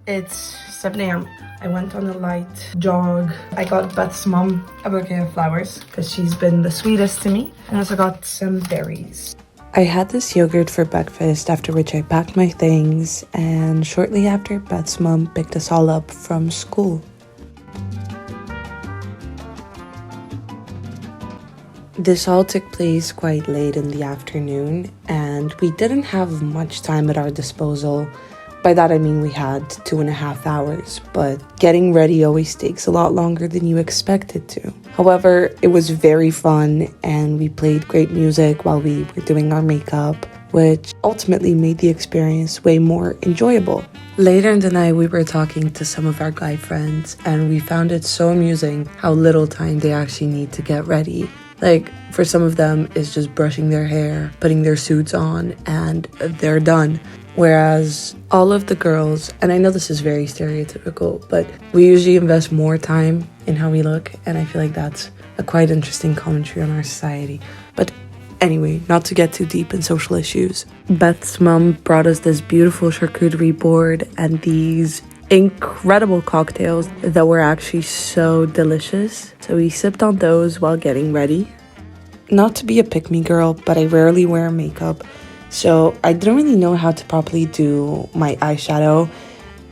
It's 7 a.m. I went on a light jog. I got Beth's mom a bouquet of flowers because she's been the sweetest to me. And I also got some berries. I had this yogurt for breakfast, after which I packed my things, and shortly after, Beth's mom picked us all up from school. This all took place quite late in the afternoon, and we didn't have much time at our disposal. By that I mean we had 2.5 hours, but getting ready always takes a lot longer than you expect it to. However, it was very fun, and we played great music while we were doing our makeup, which ultimately made the experience way more enjoyable. Later in the night, we were talking to some of our guy friends, and we found it so amusing how little time they actually need to get ready. Like, for some of them, it's just brushing their hair, putting their suits on, and they're done. Whereas all of the girls, and I know this is very stereotypical, but we usually invest more time in how we look, and I feel like that's a quite interesting commentary on our society. But anyway, not to get too deep in social issues, Beth's mom brought us this beautiful charcuterie board and these incredible cocktails that were actually so delicious. So we sipped on those while getting ready. Not to be a pick-me girl, but I rarely wear makeup, so I didn't really know how to properly do my eyeshadow,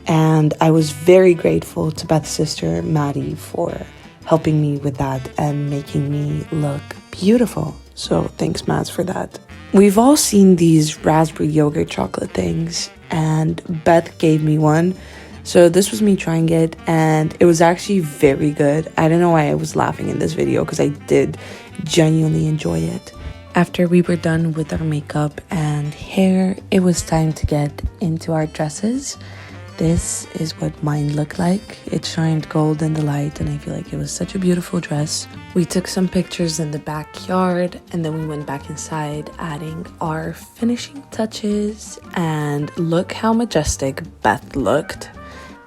and I was very grateful to Beth's sister Maddie for helping me with that and making me look beautiful. So thanks, Mads, for that. We've all seen these raspberry yogurt chocolate things, and Beth gave me one. So this was me trying it, and it was actually very good. I don't know why I was laughing in this video, because I did genuinely enjoy it. After we were done with our makeup and hair, it was time to get into our dresses. This is what mine looked like. It shined gold in the light, and I feel like it was such a beautiful dress. We took some pictures in the backyard, and then we went back inside, adding our finishing touches. And look how majestic Beth looked.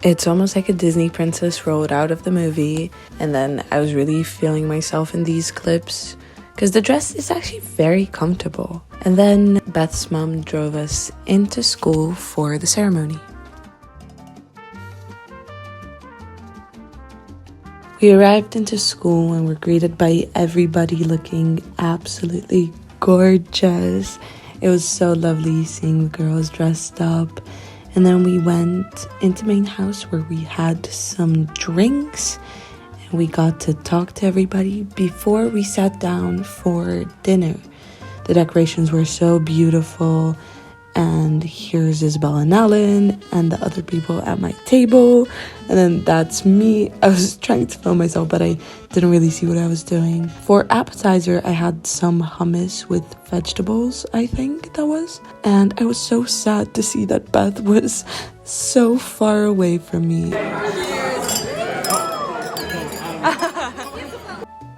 It's almost like a Disney princess rolled out of the movie, and then I was really feeling myself in these clips because the dress is actually very comfortable. And then Beth's mom drove us into school for the ceremony. We arrived into school and were greeted by everybody looking absolutely gorgeous. It was so lovely seeing the girls dressed up. And then we went into main house where we had some drinks. And we got to talk to everybody before we sat down for dinner. The decorations were so beautiful. And here's Isabel and Alan and the other people at my table. And then that's me. I was trying to film myself, but I didn't really see what I was doing. For appetizer, I had some hummus with vegetables, I think that was. And I was so sad to see that Beth was so far away from me.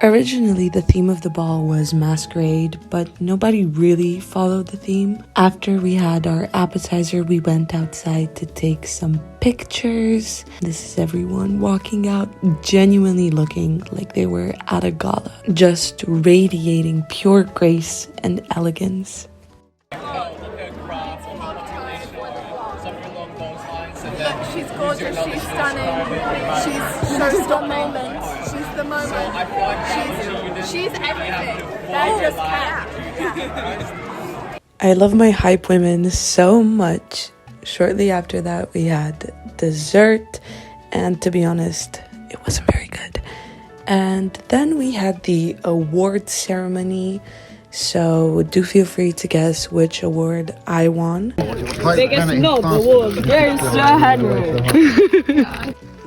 Originally, the theme of the ball was masquerade, but nobody really followed the theme. After we had our appetizer, we went outside to take some pictures. This is everyone walking out, genuinely looking like they were at a gala, just radiating pure grace and elegance. She's gorgeous, she's stunning, she's the moment. She's the moment. She's everything. That just can't. I love my hype women so much. Shortly after that, we had dessert, and to be honest, it wasn't very good. And then we had the award ceremony. So do feel free to guess which award I won. Biggest knob award. Yes,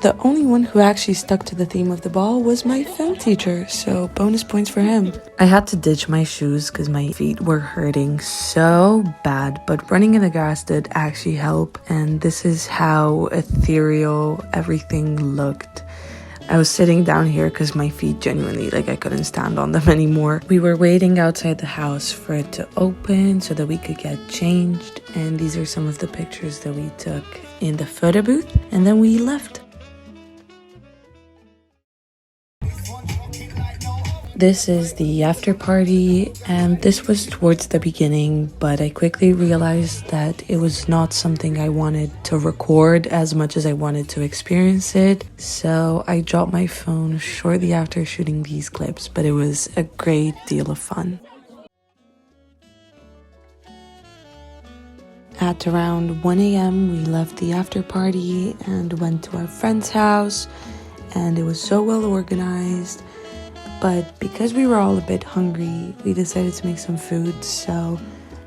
The only one who actually stuck to the theme of the ball was my film teacher, so bonus points for him. I had to ditch my shoes because my feet were hurting so bad, but running in the grass did actually help, and this is how ethereal everything looked. I was sitting down here because my feet genuinely, I couldn't stand on them anymore. We were waiting outside the house for it to open so that we could get changed, and these are some of the pictures that we took in the photo booth, and then we left. This is the after party, and this was towards the beginning, but I quickly realized that it was not something I wanted to record as much as I wanted to experience it. So I dropped my phone shortly after shooting these clips, but it was a great deal of fun. At around 1 a.m. we left the after party and went to our friend's house, and it was so well organized. But because we were all a bit hungry, we decided to make some food, so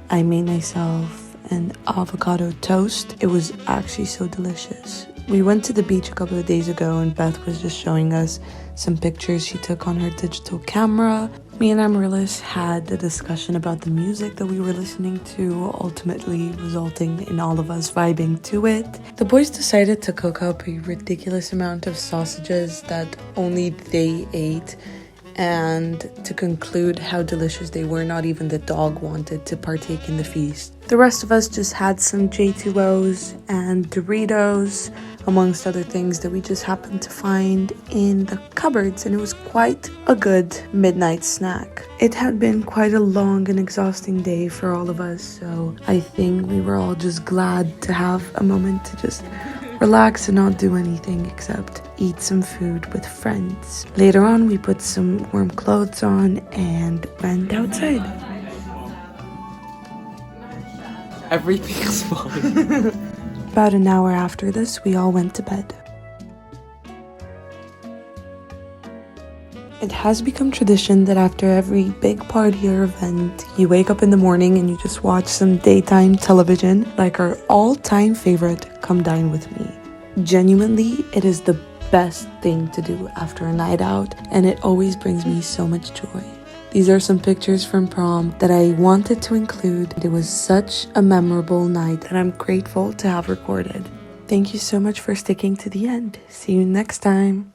I made myself an avocado toast. It was actually so delicious. We went to the beach a couple of days ago, and Beth was just showing us some pictures she took on her digital camera. Me and Amaryllis had a discussion about the music that we were listening to, ultimately resulting in all of us vibing to it. The boys decided to cook up a ridiculous amount of sausages that only they ate, and to conclude how delicious they were, not even the dog wanted to partake in the feast. The rest of us just had some J2Os and Doritos, amongst other things that we just happened to find in the cupboards, and it was quite a good midnight snack. It had been quite a long and exhausting day for all of us, so I think we were all just glad to have a moment to just relax and not do anything except eat some food with friends. Later on, we put some warm clothes on and went outside. Everything's fine. About an hour after this, we all went to bed. It has become tradition that after every big party or event, you wake up in the morning and you just watch some daytime television, like our all-time favorite, Come Dine With Me. Genuinely, it is the best thing to do after a night out, and it always brings me so much joy. These are some pictures from prom that I wanted to include. It was such a memorable night that I'm grateful to have recorded. Thank you so much for sticking to the end. See you next time.